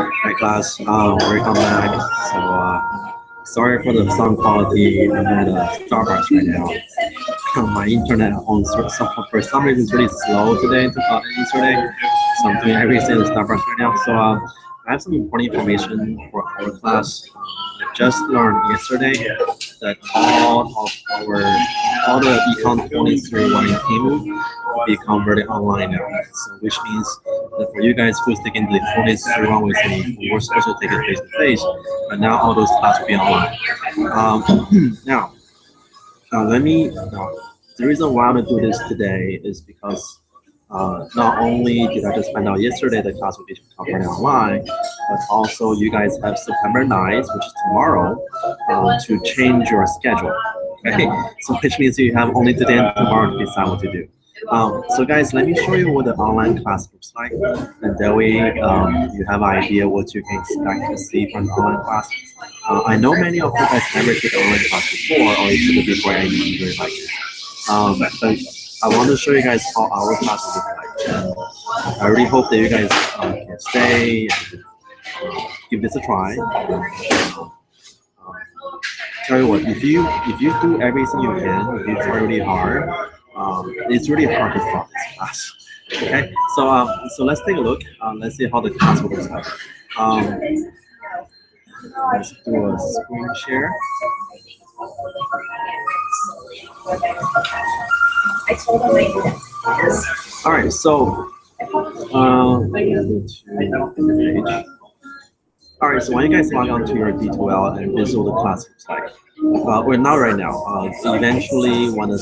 Hi class, welcome back. So sorry for the sound quality. I'm at Starbucks right now. My internet on for some reason is really slow today yesterday. So I'm doing everything at Starbucks right now. So I have some important information for our class. I just learned yesterday that all the Econ 23 one in Kingwood will be converted online now. So which means that for you guys who's taking the 23 one with me, we're supposed to take it face to face, but now all those classes will be online. The reason why I want to do this today is because not only did I just find out yesterday the class will be covered online, but also you guys have September 9th, which is tomorrow, to change your schedule. Okay, so which means you have only today and tomorrow to decide what to do. So guys, let me show you what the online class looks like, and that way you have an idea what you can expect to see from the online class. I know many of you guys never took online class before, or you took it before and you really like it. But I want to show you guys how our class will look like. I really hope that you guys can stay and give this a try. Tell you what, if you do everything you can, if you try really hard, it's really hard to stop this class. Okay, so let's take a look. Let's see how the class will look like. Let's do a screen share. I told him I did it. All right, so all right, so when you guys log on to your D2L and this is what the class looks like. Well, not right now. Eventually, when the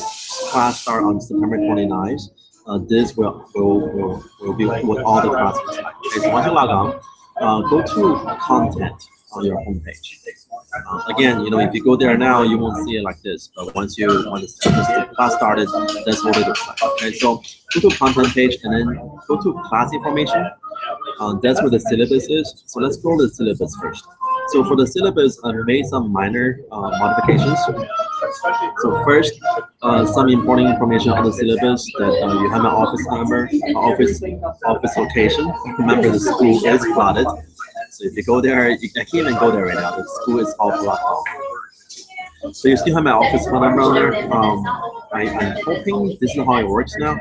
class starts on September 29th, this will be what all the classes looks like. Okay, so once you log on, go to content on your homepage. Again, if you go there now, you won't see it like this. But once the class started, that's what it looks like. Okay, so go to content page and then go to class information. That's where the syllabus is. So let's go to the syllabus first. So for the syllabus, I made some minor modifications. So first, some important information on the syllabus that you have my office number, office location. Remember, the school is plotted. So if you go there, I can't even go there right now. The school is all blocked off. So you still have my office phone number on there. I'm hoping this is how it works now.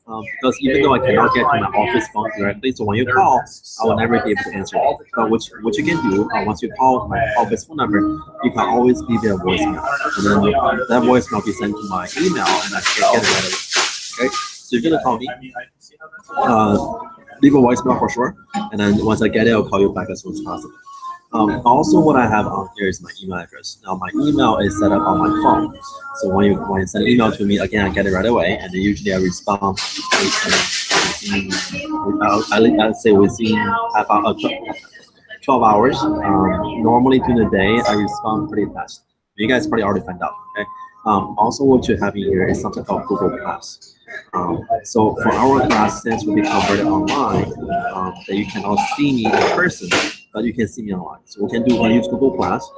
Because even though I cannot get to my office phone directly, so when you call, I will never be able to answer it. But what you can do, once you call my office phone number, you can always leave a voicemail. And then that voicemail will be sent to my email, and I can get it right away. Okay? So you're going to call me. Leave a voicemail for sure, and then once I get it, I'll call you back as soon as possible. Also, what I have on here is my email address. Now, my email is set up on my phone, so when you send an email to me, again, I get it right away, and then usually I respond I'd say within about 12 hours. Normally during the day, I respond pretty fast. You guys probably already found out. Okay. Also, what you have in here is something called Google Class. So for our class, since we'll be converted online, that you cannot see me in person, but you can see me online. So we can use Google Class.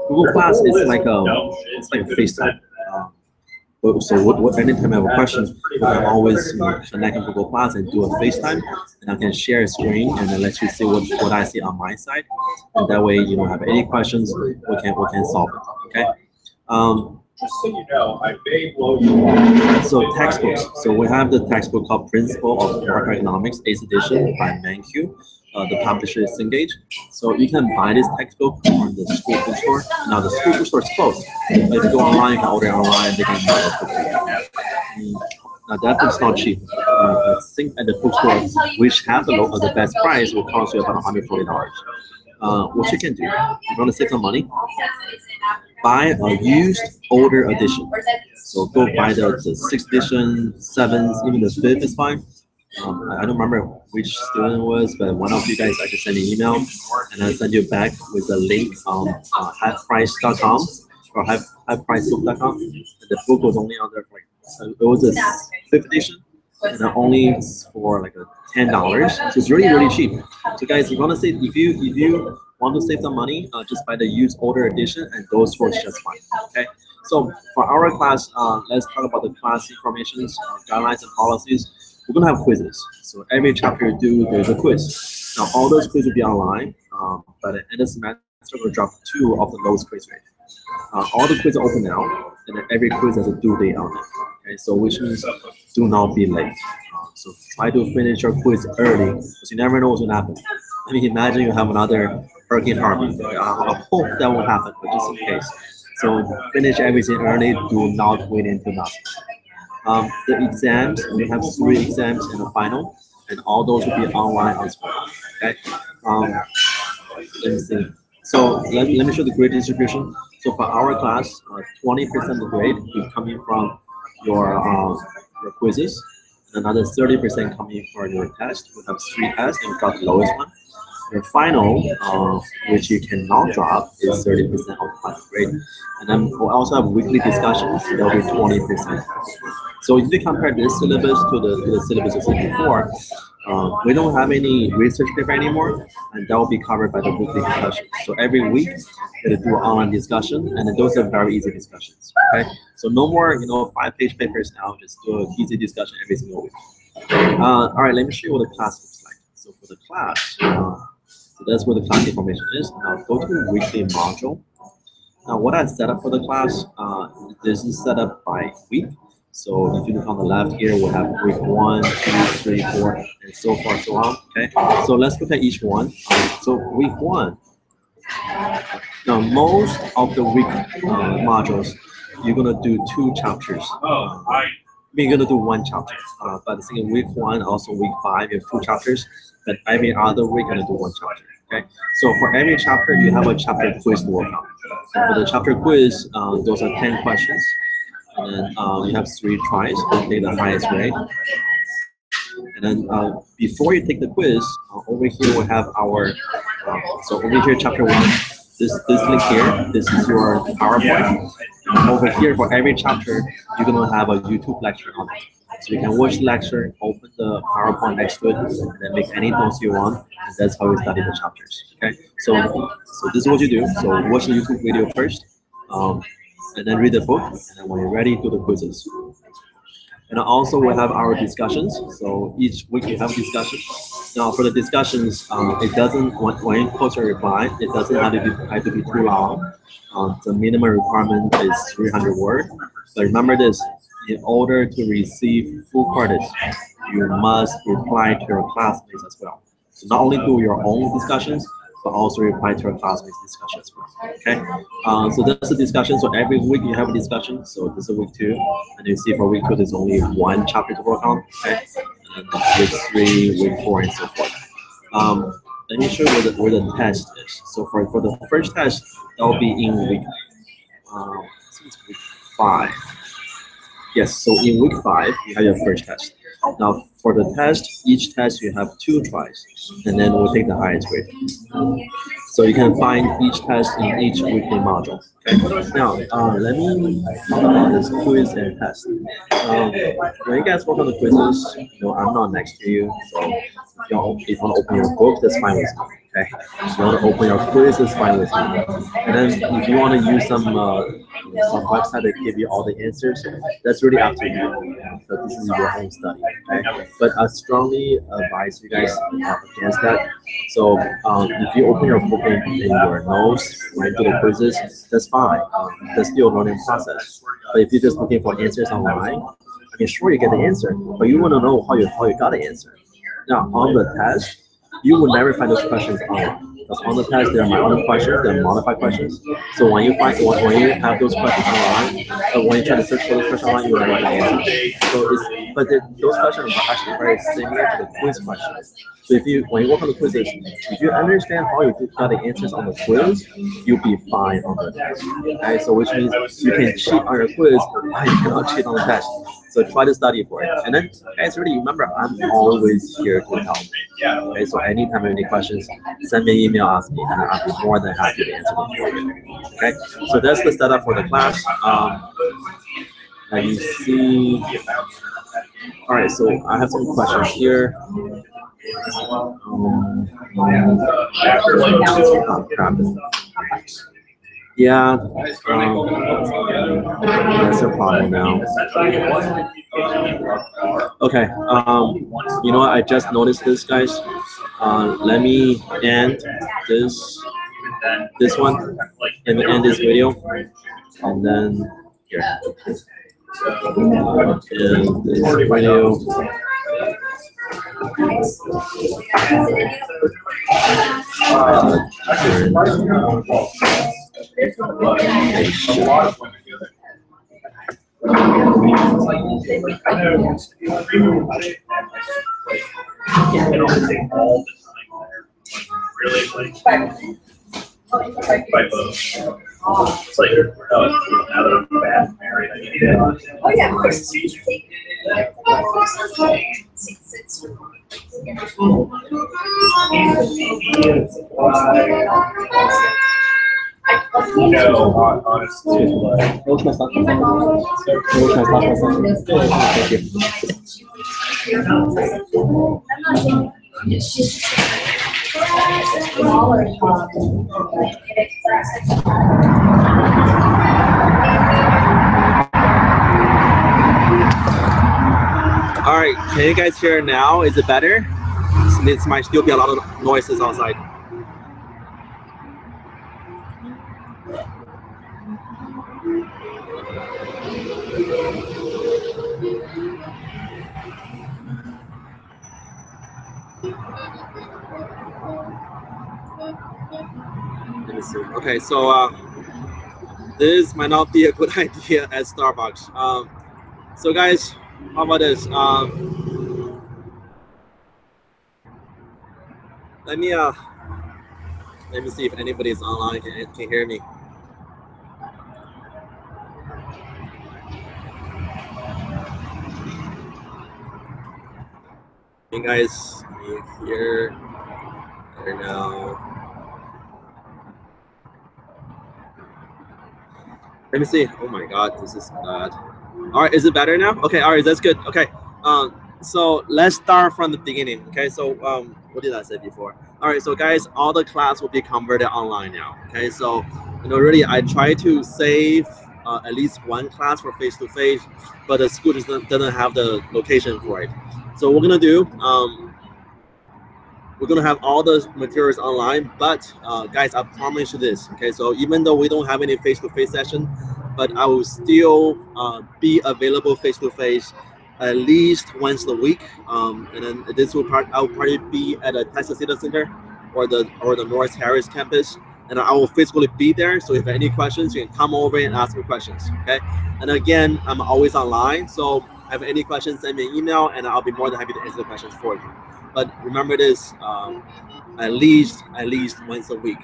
Google Class is like a FaceTime. So anytime I have a question, you can always connect in Google Class and do a FaceTime, and I can share a screen and then let you see what I see on my side, and that way you don't have any questions. We can solve it. Okay. Just so you know, I may blow you So textbooks. So we have the textbook called Principle of Macroeconomics, 8th edition by Mankiw. The publisher is Engage. So you can buy this textbook on the school bookstore. Now the school bookstore is closed. But if you go online, you can order online. They can buy the book. Now that book's not cheap. I think at the bookstore, which have the best price, will cost you about $140. What you can do, you want to save some money, buy a used older edition. So go buy the 6th edition, 7th, even the 5th is fine. I don't remember which student it was, but one of you guys actually sent an email, and I send you back with a link on halfprice.com or halfpricebook.com. The book was only on there for it was a 5th edition, and only for like $10. So it's really cheap. So guys, if you want to save, if you want to save some money, just buy the used older edition, and those works just fine. Okay. So for our class, let's talk about the class information, guidelines, and policies. We're gonna have quizzes. So every chapter you do, there's a quiz. Now all those quizzes will be online. but at the end of the semester, we'll drop 2 of the lowest quiz rate. All the quizzes are open now, and then every quiz has a due date on it. Okay, so which means do not be late. So try to finish your quiz early, because you never know what's going to happen. I mean, imagine you have another Hurricane Harvey. I hope that won't happen, but just in case. So finish everything early. Do not wait until nothing. The exams, we have 3 exams and a final, and all those will be online as well. Okay. Let me see. So let me show the grade distribution. So for our class, 20% of the grade is coming from your quizzes. Another 30% coming from your test. We have 3 tests, and we got the lowest one. Your final, which you cannot drop, is 30% of the final grade. And then we'll also have weekly discussions. That'll be 20%. So if you compare this syllabus to the syllabus of before, we don't have any research paper anymore, and that will be covered by the weekly discussion. So every week, we'll do an online discussion, and then those are very easy discussions. Okay, so no more 5-page papers now. Just do an easy discussion every single week. All right, let me show you what the class looks like. So for the class, so that's where the class information is. Now go to the weekly module. Now what I set up for the class, this is set up by week. So if you look on the left here, we'll have week 1, 2, 3, 4, and so far, so on. Okay. So let's look at each one. So week 1. Now most of the week modules, you're gonna do 2 chapters. We're gonna do 1 chapter. But in week 1, also week 5, you have 2 chapters. But every other week, you're gonna do 1 chapter. Okay. So for every chapter, you have a chapter quiz to work on. And for the chapter quiz, those are 10 questions. And then you have 3 tries to take the highest grade. And then before you take the quiz, over here we have our, so over here, chapter 1, this link here, this is your PowerPoint. And over here, for every chapter, you're gonna have a YouTube lecture on it. So you can watch the lecture, open the PowerPoint next to it, and then make any notes you want. And that's how you study the chapters. Okay, so this is what you do. So watch the YouTube video first. And then read the book, and then when you're ready, do the quizzes. And also we have our discussions. So each week we have discussions. Now for the discussions, it doesn't, when you post a reply, it doesn't have to be too long. The minimum requirement is 300 words. But remember this, in order to receive full credits, you must reply to your classmates as well. So not only do your own discussions, but also reply to your classmates' discussion as well. Okay, so that's the discussion. So every week you have a discussion. So this is week 2, and you see for week 2 there's only 1 chapter to work on. Okay, and week 3, week 4, and so forth. Let me show you where the test is. So for the first test, that will be in week 5. Yes, so in week 5 you have your first test. Now for the test, each test you have 2 tries, and then we'll take the highest grade. So you can find each test in each weekly module. Okay. Now let me talk about this quiz and test. When you guys work on the quizzes, I'm not next to you, so if you want to open your book, that's fine with me. Okay. If you want to open your quiz, it's fine with me. And then if you want to use some website that give you all the answers, that's really up to you. So this is your own study. Okay. But I strongly advise you guys against that. So if you open your book in your notes or into the quizzes, that's fine. That's still a learning process. But if you're just looking for answers online, I mean, sure you get the answer, but you want to know how you got the answer. Now on the test, you will never find those questions online. Because on the test, there are my own questions, there are modified questions. So when you have those questions online, when you try to search for those questions online, you will never find the answer. So those questions are actually very similar to the quiz questions. So when you work on the quizzes, if you understand how you got the answers on the quiz, you'll be fine on the test. Okay, so which means you can cheat on your quiz, but you cannot cheat on the test. So try to study for it. And then, guys, really remember, I'm always here to help. Okay, so anytime you have any questions, send me an email, ask me, and I'll be more than happy to answer them for you. Okay, so that's the setup for the class. Let me see. All right, so I have some questions here. Yeah, that's a problem now. Okay, you know what? I just noticed this, guys. Let me end this one and end this video, and then here. And this video. It's like, now that I'm fat and married, I need to. Oh, yeah, of course. No, honestly, like, All right, can you guys hear now? Is it better? This might still be a lot of noises outside. Let me see. Okay, so this might not be a good idea at Starbucks. So guys, how about this? Let me see if anybody is online can hear me. You guys, can you hear or no? Let me see. Oh my God, this is bad. All right, is it better now? Okay, all right, that's good. Okay, so let's start from the beginning. Okay, so what did I say before? All right, so guys, all the class will be converted online now. Okay, so really, I try to save at least one class for face-to-face, but the school doesn't have the location for it. So what we're gonna do, we're gonna have all the materials online, but guys, I promise you this. Okay, so even though we don't have any face-to-face session, but I will still be available face-to-face at least once a week, and then this will I'll probably be at a Texas City Center or the North Harris campus, and I will physically be there. So if you have any questions, you can come over and ask me questions. Okay, and again, I'm always online, so if you have any questions, send me an email, and I'll be more than happy to answer the questions for you. But remember this: at least once a week,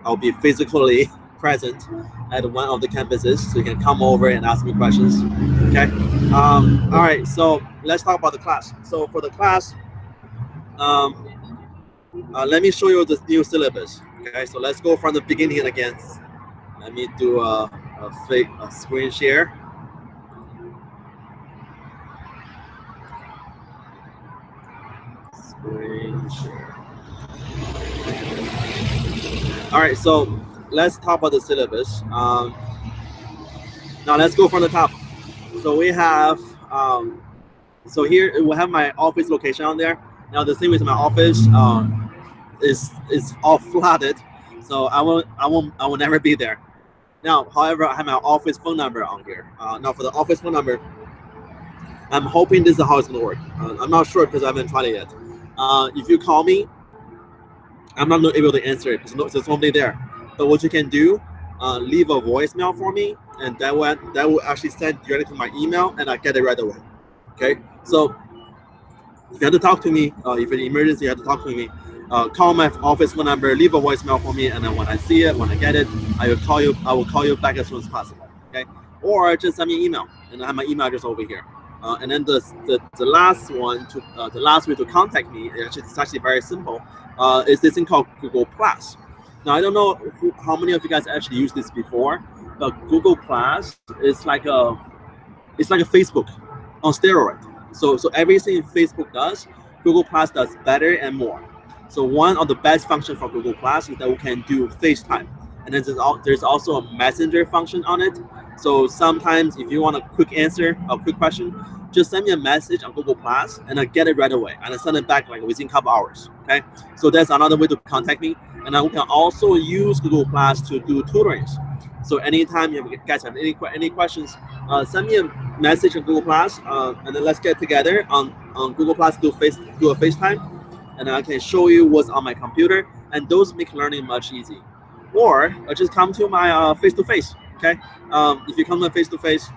I'll be physically present at one of the campuses, so you can come over and ask me questions. Okay. All right. So let's talk about the class. So for the class, let me show you the new syllabus. Okay. So let's go from the beginning again. Let me do a screen share. Screen share. All right. So let's talk about the syllabus. Now let's go from the top. So we have, so here we have my office location on there. Now the thing with my office is all flooded, so I will never be there. Now, however, I have my office phone number on here. Now for the office phone number, I'm hoping this is how it's gonna work. I'm not sure because I haven't tried it yet. If you call me, I'm not able to answer it because there's nobody there. But what you can do, leave a voicemail for me, and that will actually send directly to my email, and I get it right away. Okay, so if you have to talk to me, if it's an emergency, you have to talk to me. Call my office phone number, leave a voicemail for me, and then when I see it, when I get it, I will call you. I will call you back as soon as possible. Okay, or just send me an email, and I have my email address over here. And then the last one to the last way to contact me, it's actually very simple. Is this thing called Google Plus. Now I don't know how many of you guys actually used this before, but Google Plus is like a Facebook on steroid. So everything Facebook does, Google Plus does better and more. So one of the best functions for Google Plus is that we can do FaceTime, and then there's also a messenger function on it. So sometimes if you want a quick answer, a quick question, just send me a message on Google Plus, and I get it right away, and I send it back like within a couple hours. Okay, so that's another way to contact me, and I can also use Google Plus to do tutorings. So anytime you guys have any questions, send me a message on Google Plus, and then let's get together on Google Plus, do a FaceTime, and I can show you what's on my computer, and those make learning much easy. Or just come to my face-to-face. Okay, if you come to face-to-face,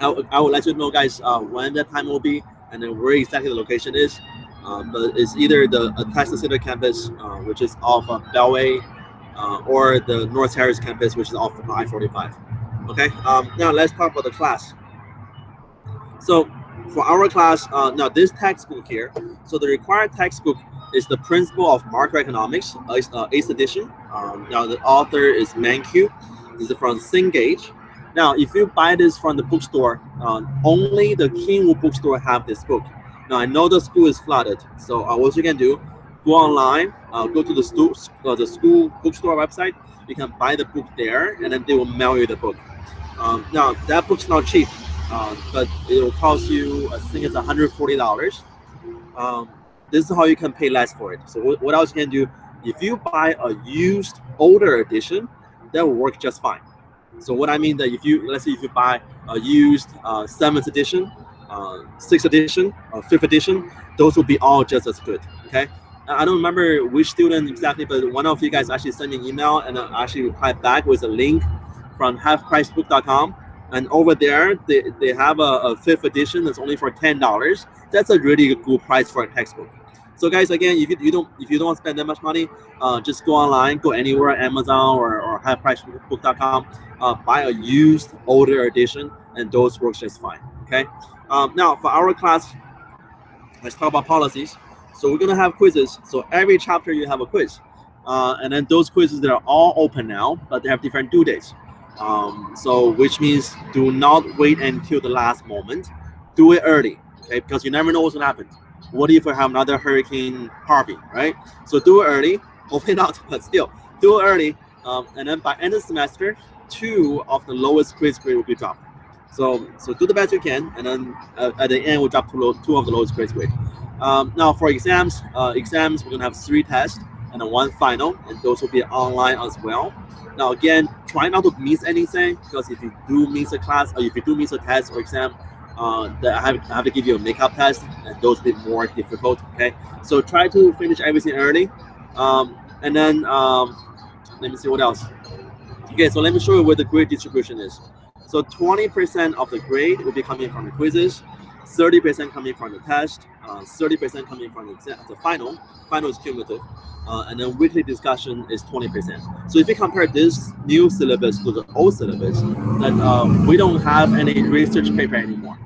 I will let you know, guys, when that time will be, and then where exactly the location is. But it's either the Texas Center campus, which is off of Bellway, or the North Harris campus, which is off of I-45. Okay, now let's talk about the class. So for our class, now this textbook here, so the required textbook is the Principle of Macroeconomics, 8th edition. Now the author is Mankiw. This is from Cengage. Now, if you buy this from the bookstore, only the Kingwood bookstore have this book. Now, I know the school is flooded, so what you can do, go online, go to the school bookstore website. You can buy the book there, and then they will mail you the book. Now, that book's not cheap, but it will cost you, I think it's $140. This is how you can pay less for it. So what else you can do, if you buy a used older edition, that will work just fine. So what I mean that let's say if you buy a used 7th edition, 6th edition, 5th edition, those will be all just as good. Okay, I don't remember which student exactly, but one of you guys actually sent me an email, and I actually replied back with a link from halfpricebook.com, and over there they have a 5th edition that's only for $10. That's a really good price for a textbook. So guys, again, if you don't want to spend that much money, just go online, go anywhere, Amazon or halfpricebook.com, buy a used older edition, and those work just fine. Okay. Now for our class, let's talk about policies. So we're gonna have quizzes. So every chapter you have a quiz, and then those quizzes, they're all open now, but they have different due dates. So which means do not wait until the last moment. Do it early, okay? Because you never know what's gonna happen. What if we have another Hurricane Harvey, right? So do it early, hope it out, but still do it early. And then by end of the semester, 2 of the lowest quiz grade will be dropped. So do the best you can, and then at the end we'll drop 2 of the lowest quiz grade. Now for exams, we're gonna have 3 tests and then 1 final, and those will be online as well. Now again, try not to miss anything, because if you do miss a class, or if you do miss a test or exam, I have to give you a makeup test, and those will be more difficult. Okay, so try to finish everything early, and then let me see what else. Okay, so let me show you where the grade distribution is. So 20% of the grade will be coming from the quizzes, 30% coming from the test, 30% coming from the exam, the final is cumulative, and then weekly discussion is 20%. So if you compare this new syllabus to the old syllabus, then we don't have any research paper anymore.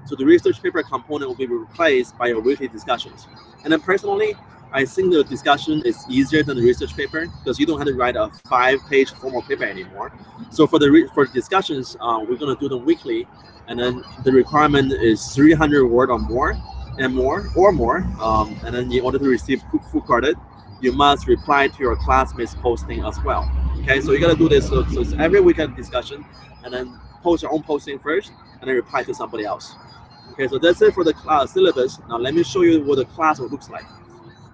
So the research paper component will be replaced by your weekly discussions. And then personally, I think the discussion is easier than the research paper, because you don't have to write a 5-page formal paper anymore. So for the discussions, we're going to do them weekly, and then the requirement is 300 words or more, and then in order to receive full credit, you must reply to your classmates' posting as well. Okay, so you got to do this. So it's every weekend discussion, and then post your own posting first, and then reply to somebody else. Okay, so that's it for the class syllabus. Now let me show you what the class looks like.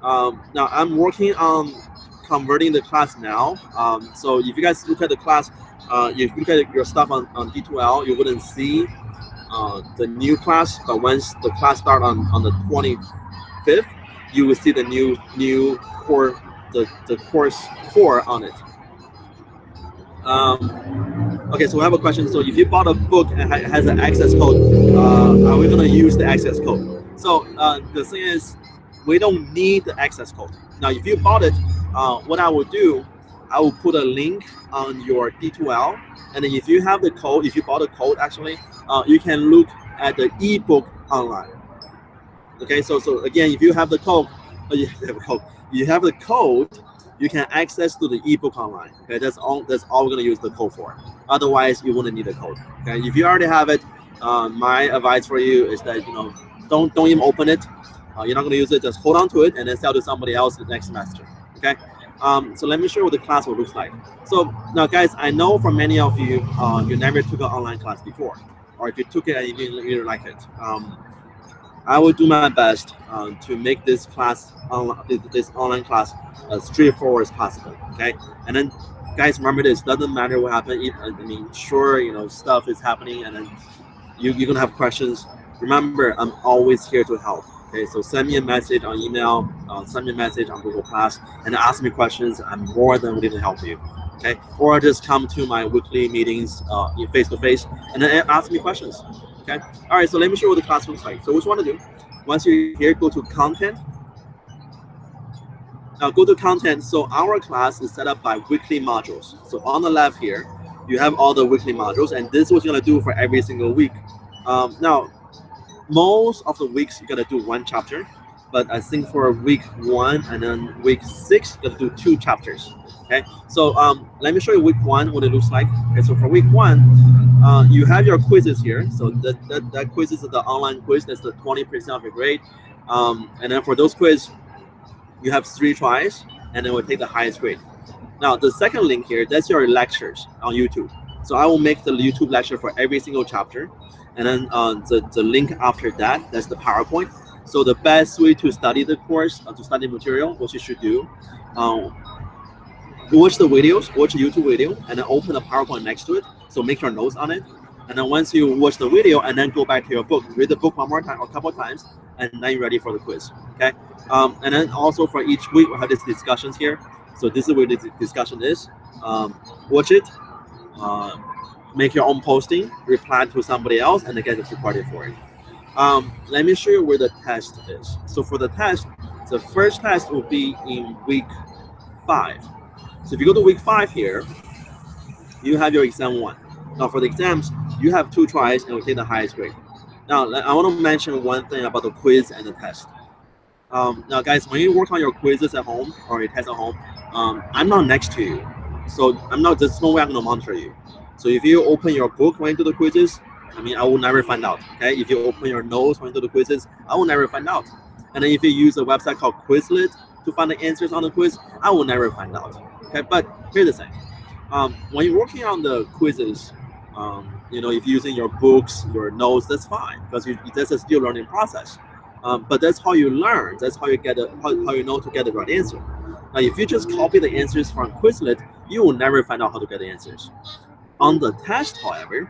Now I'm working on converting the class now. So if you guys look at the class, if you look at your stuff on D2L, you wouldn't see the new class, but once the class starts on the 25th, you will see the new core, the course core on it. Okay, so we have a question. So if you bought a book and it has an access code, are we going to use the access code? So the thing is, we don't need the access code. Now, if you bought it, what I will do, I will put a link on your D2L, and then if you have the code, if you bought a code, actually, you can look at the ebook online. Okay, so again, if you have the code, you can access to the ebook online. Okay, that's all we're gonna use the code for. Otherwise, you wouldn't need the code. Okay, if you already have it, my advice for you is that don't even open it. You're not gonna use it. Just hold on to it and then sell to somebody else the next semester. Okay. So let me show you what the class will look like. So now, guys, I know for many of you, you never took an online class before. or if you took it and you didn't like it, I will do my best to make this class, this online class, as straightforward as possible. Okay, and then guys, remember this: doesn't matter what happened. I mean, sure, you know, stuff is happening, and then you're gonna have questions. Remember, I'm always here to help. Okay, so send me a message on email, send me a message on Google Class, and ask me questions. I'm more than willing to help you. Okay, or just come to my weekly meetings in face-to-face, and then ask me questions. Okay, all right. So let me show you what the class looks like. So what you want to do? Once you're here, go to content. Now go to content. So our class is set up by weekly modules. So on the left here, you have all the weekly modules, and this is what you're gonna do for every single week. Now, most of the weeks you're gonna do one chapter, but I think for week 1 and then week 6, you're gonna do 2 chapters. Okay, so let me show you week 1 what it looks like. Okay, so for week 1, you have your quizzes here. So that quiz is the online quiz. That's the 20% of your grade. And then for those quiz, you have 3 tries, and then we'll take the highest grade. Now the second link here, that's your lectures on YouTube. So I will make the YouTube lecture for every single chapter, and then the link after that, that's the PowerPoint. So the best way to study the course, to study material, what you should do, watch the videos, watch a YouTube video, and then open the PowerPoint next to it. So make your notes on it. And then once you watch the video and then go back to your book, read the book one more time or a couple of times, and then you're ready for the quiz. Okay. And then also for each week, we'll have these discussions here. So this is where the discussion is. Watch it, make your own posting, reply to somebody else, and then get recorded for it. Let me show you where the test is. So for the test, the first test will be in week 5. So if you go to week 5 here, you have your exam 1. Now for the exams, you have 2 tries and we'll take the highest grade. Now I want to mention one thing about the quiz and the test. Now guys, when you work on your quizzes at home or your tests at home, I'm not next to you. So there's no way I'm gonna monitor you. So if you open your book when you do the quizzes, I mean, I will never find out. Okay, if you open your notes when you do the quizzes, I will never find out. And then if you use a website called Quizlet to find the answers on the quiz, I will never find out. Okay, but here's the thing: when you're working on the quizzes, you know, if you're using your books, your notes, that's fine, because that's a still learning process. But that's how you learn. That's how you get how you know to get the right answer. Now, if you just copy the answers from Quizlet, you will never find out how to get the answers. On the test, however,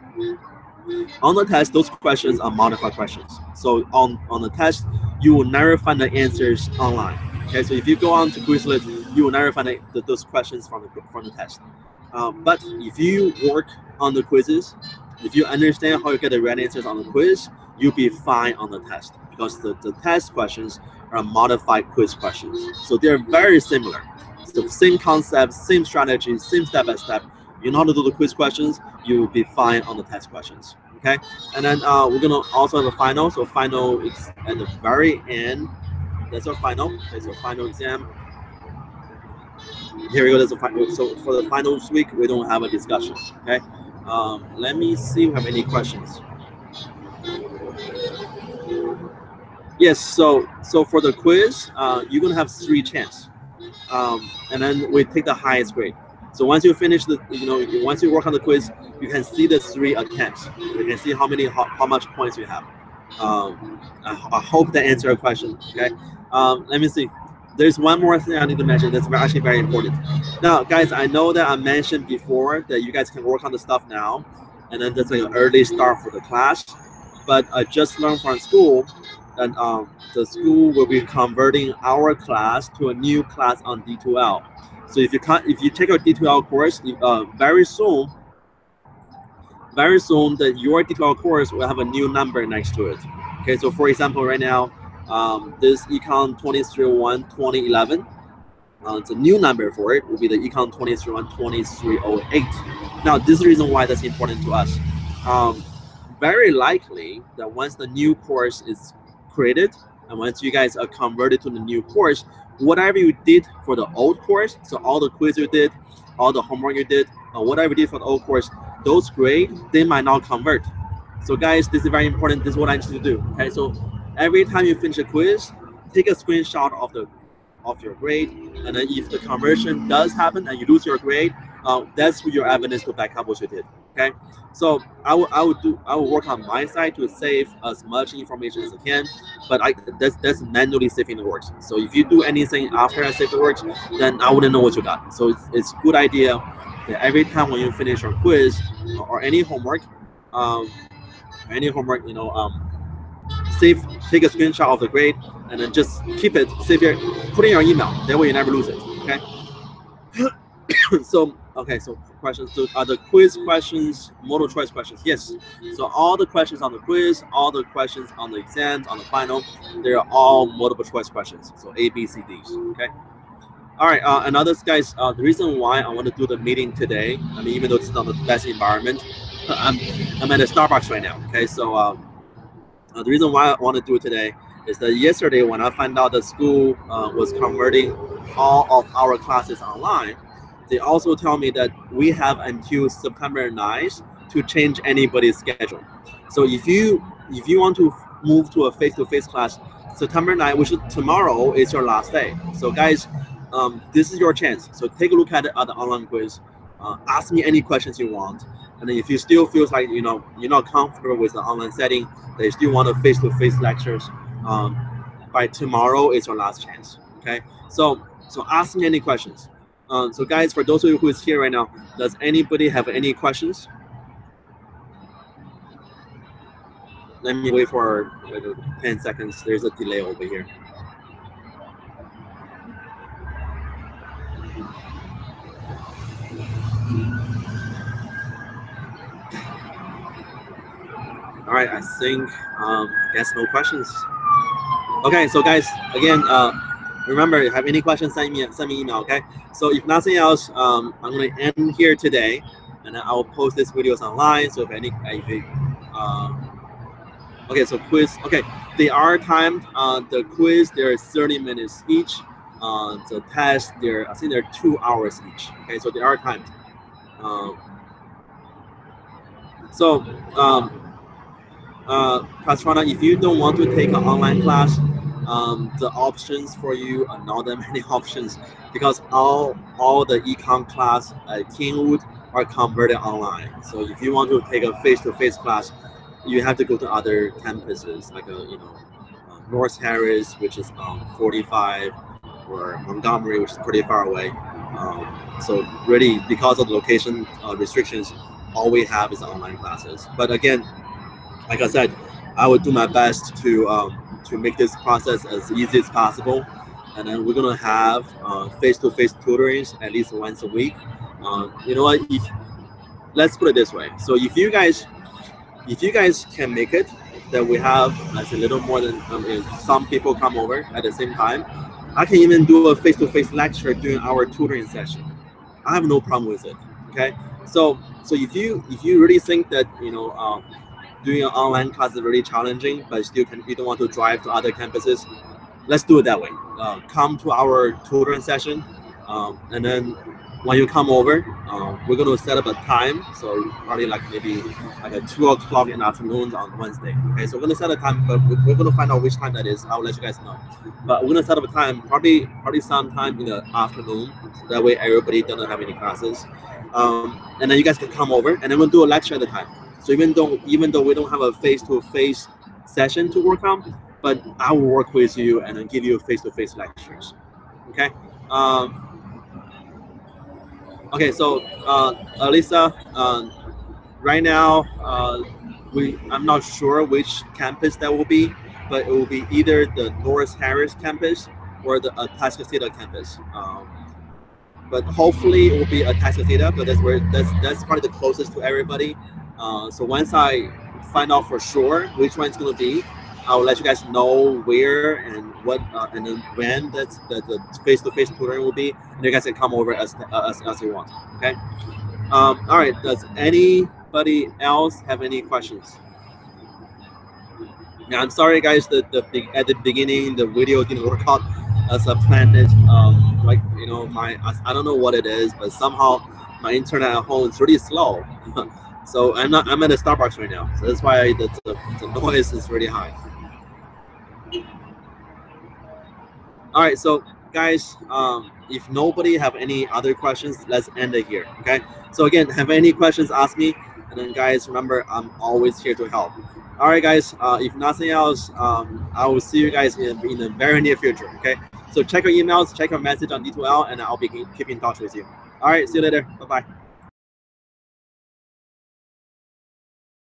those questions are modified questions. So on the test, you will never find the answers online. Okay, so if you go on to Quizlet, you will never find those questions from the test. But if you work on the quizzes, if you understand how you get the right answers on the quiz, you'll be fine on the test, because the test questions are modified quiz questions. So they're very similar. So same concept, same strategy, same step by step. You know how to do the quiz questions, you will be fine on the test questions. Okay, and then we're gonna also have a final. So final is at the very end. That's our final. Okay, so final exam. Here we go. That's a final. So for the finals week, we don't have a discussion. Okay. Let me see if we have any questions. Yes. So for the quiz, you're gonna have 3 chances, and then we take the highest grade. So once you finish once you work on the quiz, you can see the 3 attempts. You can see how much points you have. I hope that answers your question. Okay. Let me see. There's one more thing I need to mention that's actually very important. Now, guys, I know that I mentioned before that you guys can work on the stuff now, and then that's like an early start for the class. But I just learned from school that the school will be converting our class to a new class on D2L. So if you take your D2L course, very soon that your D2L course will have a new number next to it. Okay, so for example, right now, this Econ 2301 2011, it's a new number for it, will be the Econ 2301 2308. Now, this is the reason why that's important to us. Very likely that once the new course is created, and once you guys are converted to the new course, whatever you did for the old course, so all the quiz you did, all the homework you did, whatever you did for the old course, those grades, they might not convert. So guys, this is very important. This is what I need you to do. Okay, so every time you finish a quiz, take a screenshot of your grade, and then if the conversion does happen and you lose your grade, that's your evidence to back up what you did. Okay, so I will work on my side to save as much information as I can, but that's manually saving the works. So if you do anything after I save the works, then I wouldn't know what you got. So it's a good idea that every time when you finish your quiz or any homework, um, you know, take a screenshot of the grade and then just keep it, save it, put it in your email. That way you never lose it. Okay. So questions. So are the quiz questions multiple choice questions? Yes. So all the questions on the quiz, all the questions on the exams, on the final, they're all multiple choice questions. So A, B, C, D's. Okay. All right. And others, guys. The reason why I want to do the meeting today, I mean, even though it's not the best environment, I'm at a Starbucks right now. Okay. So the reason why I want to do it today is that yesterday when I found out the school was converting all of our classes online, they also tell me that we have until September 9th to change anybody's schedule. So if you want to move to a face-to-face class, September 9th, which is tomorrow, is your last day. So guys, this is your chance. So take a look at the online quiz. Ask me any questions you want. And then if you still feel like you're not comfortable with the online setting, they still want a face-to-face lectures, by tomorrow is your last chance. Okay, so ask me any questions. So guys, for those of you who is here right now, does anybody have any questions? Let me wait for 10 seconds. There's a delay over here. All right, I think I guess no questions. Okay, so guys, again, remember, if you have any questions, send me email. Okay, so if nothing else, I'm going to end here today, and then I'll post these videos online. So okay, so quiz. Okay, they are timed. The quiz, there is 30 minutes each. The test, I think they're 2 hours each. Okay, so they are timed. Pastrana, if you don't want to take an online class, the options for you are not that many options, because all the econ class at Kingwood are converted online. So if you want to take a face-to-face class, you have to go to other campuses, like North Harris, which is 45, or Montgomery, which is pretty far away. So really, because of the location restrictions, all we have is online classes. But again, like I said, I would do my best to make this process as easy as possible, and then we're gonna have face-to-face tutorings at least once a week. You know what? Let's put it this way. So if you guys can make it, that we have as a little more than some people come over at the same time, I can even do a face-to-face lecture during our tutoring session. I have no problem with it. Okay. So if you really think that doing an online class is really challenging, but still you don't want to drive to other campuses, let's do it that way. Come to our tutoring session, and then when you come over, we're going to set up a time. So probably maybe at 2 o'clock in the afternoon on Wednesday. Okay, so we're going to set a time, but we're going to find out which time that is. I'll let you guys know. But we're going to set up a time, probably sometime in the afternoon. So that way everybody doesn't have any classes. And then you guys can come over, and then we'll do a lecture at the time. So even though we don't have a face-to-face session to work on, but I will work with you and then give you face-to-face lectures. Okay. Okay. So Alyssa, right now I'm not sure which campus that will be, but it will be either the North Harris campus or the Atascocita campus. But hopefully it will be Atascocita, because that's probably the closest to everybody. So once I find out for sure which one it's going to be, I'll let you guys know where and what, and then when the face-to-face tutoring will be, and you guys can come over as you want. Okay. All right. Does anybody else have any questions? Yeah, I'm sorry, guys. At the beginning, the video didn't work out as I planned it. I don't know what it is, but somehow my internet at home is really slow. So I'm at a Starbucks right now, so that's why the noise is really high. All right, so guys, if nobody have any other questions, let's end it here. Okay. So again, have any questions, ask me, and And then guys, remember, I'm always here to help. All right, guys, if nothing else, I will see you guys in the very near future, okay? So check your emails, check your message on D2L, and I'll be keeping in touch with you. All right, see you later. Bye-bye.